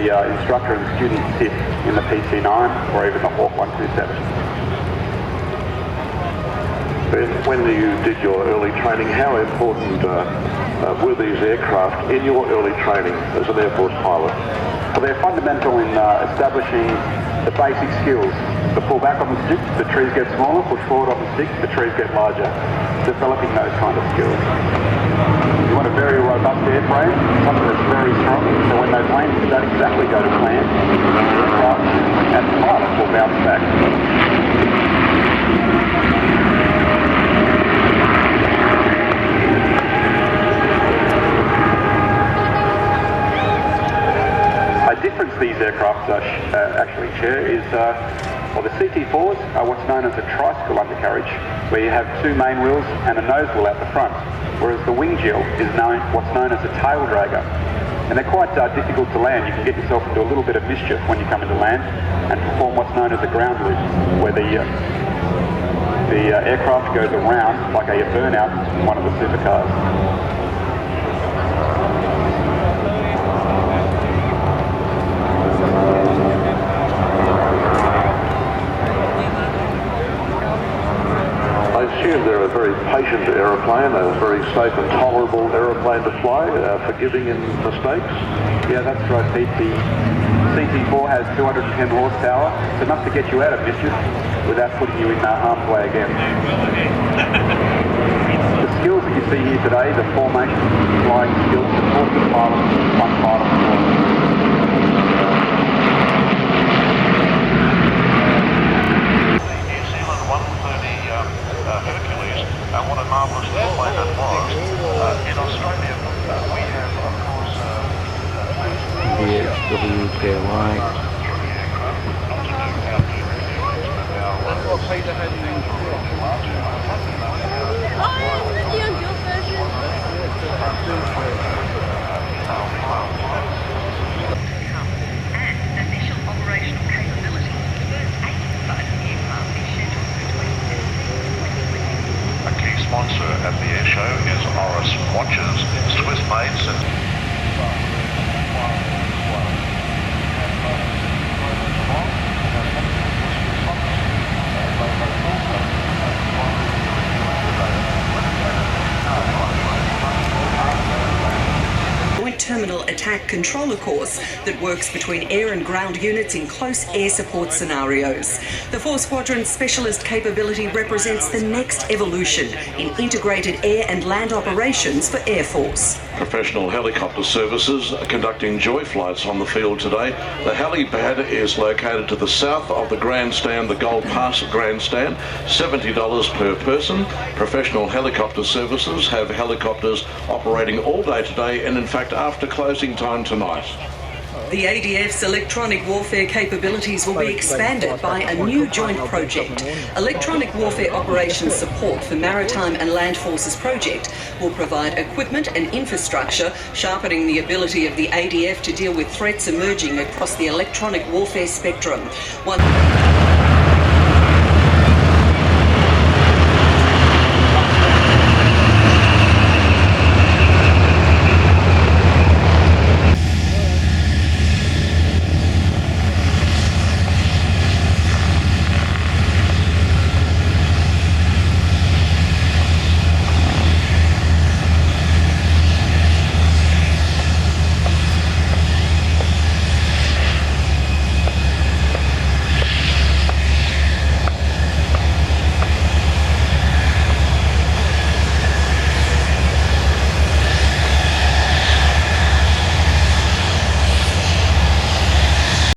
the instructor and student sit in the PC-9 or even the Hawk 127. When you did your early training, how important were these aircraft in your early training as an Air Force pilot? Well, they're fundamental in establishing the basic skills. To pull back on the stick, the trees get smaller, push forward on the stick, the trees get larger. Developing those kind of skills. You want a very robust airframe, something that's very strong, so when those landings don't exactly go to plan, the aircraft and the pilot will bounce back. A difference these aircraft actually share is, the CT4s are what's known as a tricycle undercarriage, where you have two main wheels and a nose wheel out the front, whereas the Wingeel is what's known as a tail dragger. And they're quite difficult to land. You can get yourself into a little bit of mischief when you come into land and perform what's known as a ground loop, where the aircraft goes around like a burnout in one of the supercars. They're a very patient aeroplane, a very safe and tolerable aeroplane to fly, forgiving in mistakes. Yeah, that's right, Pete. The CT4 has 210 horsepower. It's enough to get you out of mischief without putting you in harm's way again. The skills that you see here today, the formation, flying skills, support the pilot, one pilot. Hercules, and what a marvellous airplane that was. In Australia, we have, of course, DHWKY. Sponsor at the air show is Oris Watches, Swiss mates and Terminal Attack Controller course that works between air and ground units in close air support scenarios. The 4 Squadron Specialist capability represents the next evolution in integrated air and land operations for Air Force. Professional helicopter services are conducting joy flights on the field today. The helipad is located to the south of the grandstand, the Gold Pass grandstand, $70 per person. Professional helicopter services have helicopters operating all day today and in fact after closing time tonight. The ADF's electronic warfare capabilities will be expanded by a new joint project. Electronic Warfare Operations Support for Maritime and Land Forces project will provide equipment and infrastructure, sharpening the ability of the ADF to deal with threats emerging across the electronic warfare spectrum.